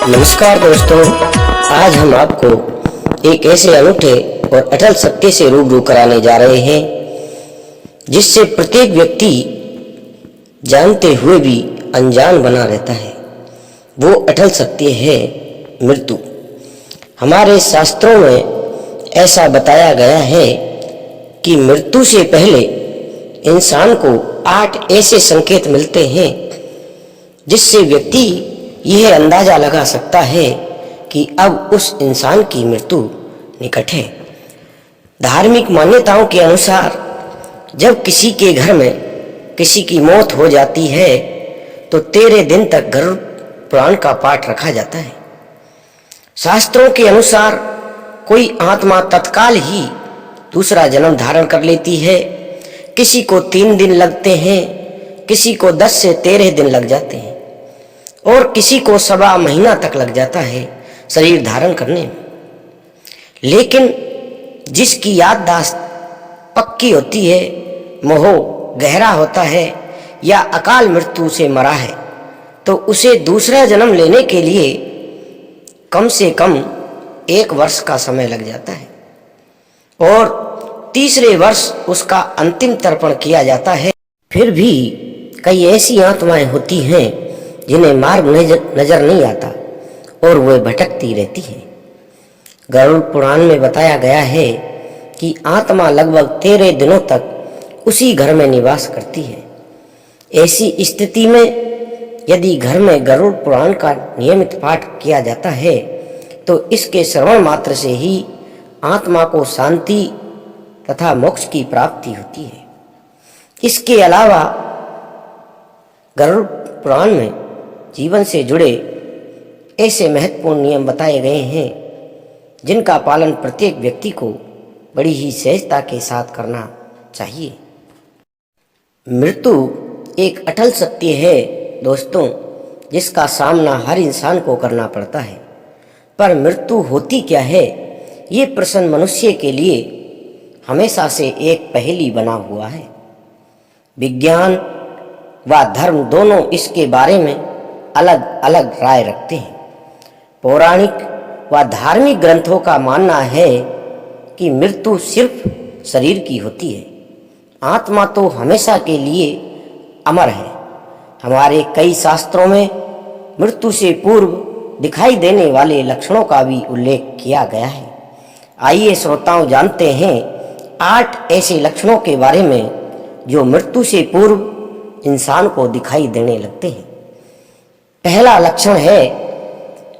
नमस्कार दोस्तों, आज हम आपको एक ऐसे अनूठे और अटल सत्य से रूबरू कराने जा रहे हैं जिससे प्रत्येक व्यक्ति जानते हुए भी अनजान बना रहता है। वो अटल सत्य है मृत्यु। हमारे शास्त्रों में ऐसा बताया गया है कि मृत्यु से पहले इंसान को 8 ऐसे संकेत मिलते हैं जिससे व्यक्ति यह अंदाजा लगा सकता है कि अब उस इंसान की मृत्यु निकट है। धार्मिक मान्यताओं के अनुसार जब किसी के घर में किसी की मौत हो जाती है तो 13 दिन तक गरुड़ पुराण का पाठ रखा जाता है। शास्त्रों के अनुसार कोई आत्मा तत्काल ही दूसरा जन्म धारण कर लेती है। किसी को 3 दिन लगते हैं, किसी को 10 से 13 दिन लग जाते हैं और किसी को 1.25 महीना तक लग जाता है शरीर धारण करने में। लेकिन जिसकी याददाश्त पक्की होती है, मोह गहरा होता है या अकाल मृत्यु से मरा है, तो उसे दूसरा जन्म लेने के लिए कम से कम 1 वर्ष का समय लग जाता है और तीसरे वर्ष उसका अंतिम तर्पण किया जाता है। फिर भी कई ऐसी आत्माएं होती हैं जिन्हें मार्ग नजर नहीं आता और वे भटकती रहती हैं। गरुड़ पुराण में बताया गया है कि आत्मा लगभग 13 दिनों तक उसी घर में निवास करती है। ऐसी स्थिति में यदि घर में गरुड़ पुराण का नियमित पाठ किया जाता है तो इसके श्रवण मात्र से ही आत्मा को शांति तथा मोक्ष की प्राप्ति होती है। इसके अलावा गरुड़ पुराण में जीवन से जुड़े ऐसे महत्वपूर्ण नियम बताए गए हैं जिनका पालन प्रत्येक व्यक्ति को बड़ी ही सहजता के साथ करना चाहिए। मृत्यु एक अटल सत्य है दोस्तों, जिसका सामना हर इंसान को करना पड़ता है। पर मृत्यु होती क्या है, ये प्रश्न मनुष्य के लिए हमेशा से एक पहेली बना हुआ है। विज्ञान व धर्म दोनों इसके बारे में अलग अलग राय रखते हैं। पौराणिक व धार्मिक ग्रंथों का मानना है कि मृत्यु सिर्फ शरीर की होती है, आत्मा तो हमेशा के लिए अमर है। हमारे कई शास्त्रों में मृत्यु से पूर्व दिखाई देने वाले लक्षणों का भी उल्लेख किया गया है। आइए श्रोताओं जानते हैं 8 ऐसे लक्षणों के बारे में जो मृत्यु से पूर्व इंसान को दिखाई देने लगते हैं। पहला लक्षण है,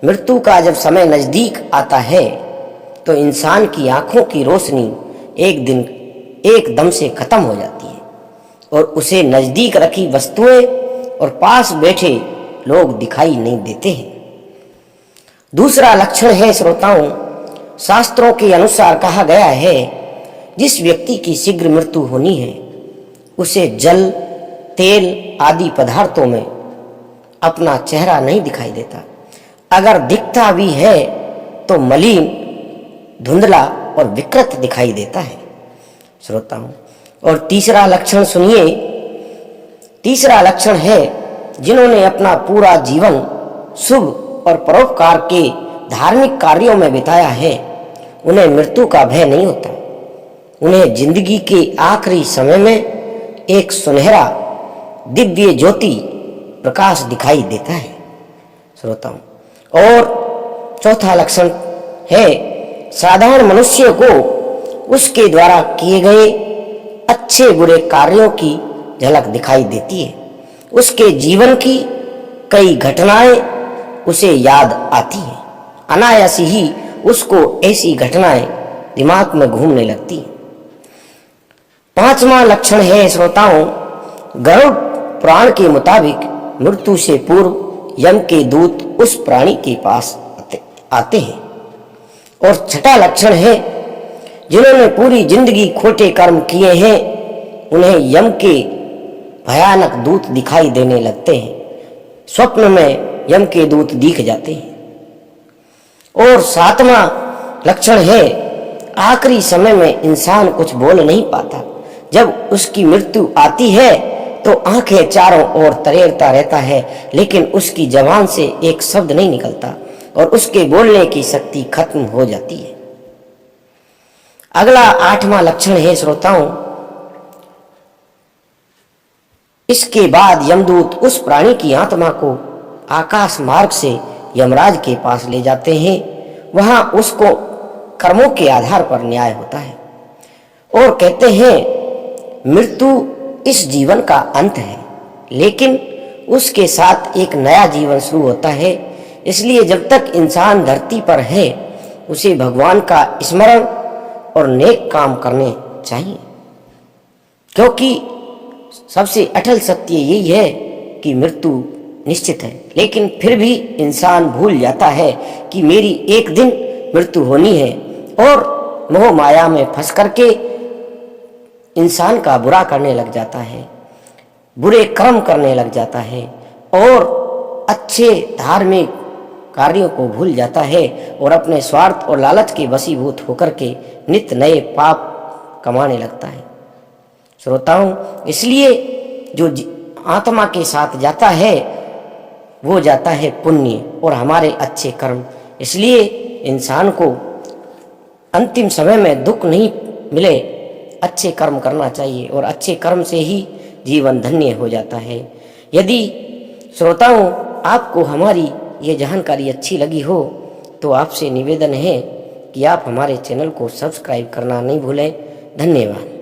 मृत्यु का जब समय नजदीक आता है तो इंसान की आंखों की रोशनी एक दिन एकदम से खत्म हो जाती है और उसे नजदीक रखी वस्तुएं और पास बैठे लोग दिखाई नहीं देते हैं। दूसरा लक्षण है श्रोताओं, शास्त्रों के अनुसार कहा गया है जिस व्यक्ति की शीघ्र मृत्यु होनी है उसे जल, तेल आदि पदार्थों में अपना चेहरा नहीं दिखाई देता। अगर दिखता भी है तो मलिन, धुंधला और विकृत दिखाई देता है श्रोताओं। और तीसरा लक्षण सुनिए, तीसरा लक्षण है जिन्होंने अपना पूरा जीवन शुभ और परोपकार के धार्मिक कार्यों में बिताया है उन्हें मृत्यु का भय नहीं होता। उन्हें जिंदगी के आखिरी समय में एक सुनहरा दिव्य ज्योति प्रकाश दिखाई देता है श्रोताओं। और चौथा लक्षण है, साधारण मनुष्य को उसके द्वारा किए गए अच्छे बुरे कार्यों की झलक दिखाई देती है। उसके जीवन की कई घटनाएं उसे याद आती हैं। अनायास ही उसको ऐसी घटनाएं दिमाग में घूमने लगती हैं। 5वां लक्षण है श्रोताओं, गरुड़ पुराण के मुताबिक मृत्यु से पूर्व यम के दूत उस प्राणी के पास आते हैं। और 6वां लक्षण है, जिन्होंने पूरी जिंदगी खोटे कर्म किए हैं उन्हें यम के भयानक दूत दिखाई देने लगते हैं। स्वप्न में यम के दूत दिख जाते हैं। और 7वां लक्षण है, आखिरी समय में इंसान कुछ बोल नहीं पाता। जब उसकी मृत्यु आती है तो आंखें चारों ओर तरेरता रहता है, लेकिन उसकी जबान से एक शब्द नहीं निकलता। और उसके बोलने की शक्ति खत्म हो जाती है। अगला 8वां लक्षण है श्रोताओं, इसके बाद यमदूत उस प्राणी की आत्मा को आकाश मार्ग से यमराज के पास ले जाते हैं। वहां उसको कर्मों के आधार पर न्याय होता है और कहते हैं मृत्यु इस जीवन का अंत है, लेकिन उसके साथ एक नया जीवन शुरू होता है। इसलिए जब तक इंसान धरती पर है उसे भगवान का स्मरण और नेक काम करने चाहिए, क्योंकि सबसे अटल सत्य यही है कि मृत्यु निश्चित है। लेकिन फिर भी इंसान भूल जाता है कि मेरी एक दिन मृत्यु होनी है और मोह माया में फंस करके इंसान का बुरा करने लग जाता है, बुरे कर्म करने लग जाता है और अच्छे धार्मिक कार्यों को भूल जाता है और अपने स्वार्थ और लालच के वशीभूत होकर के नित्य नए पाप कमाने लगता है। श्रोताओं, इसलिए जो आत्मा के साथ जाता है वो जाता है पुण्य और हमारे अच्छे कर्म। इसलिए इंसान को अंतिम समय में दुख नहीं मिले, अच्छे कर्म करना चाहिए और अच्छे कर्म से ही जीवन धन्य हो जाता है। यदि श्रोताओं आपको हमारी ये जानकारी अच्छी लगी हो तो आपसे निवेदन है कि आप हमारे चैनल को सब्सक्राइब करना नहीं भूलें। धन्यवाद।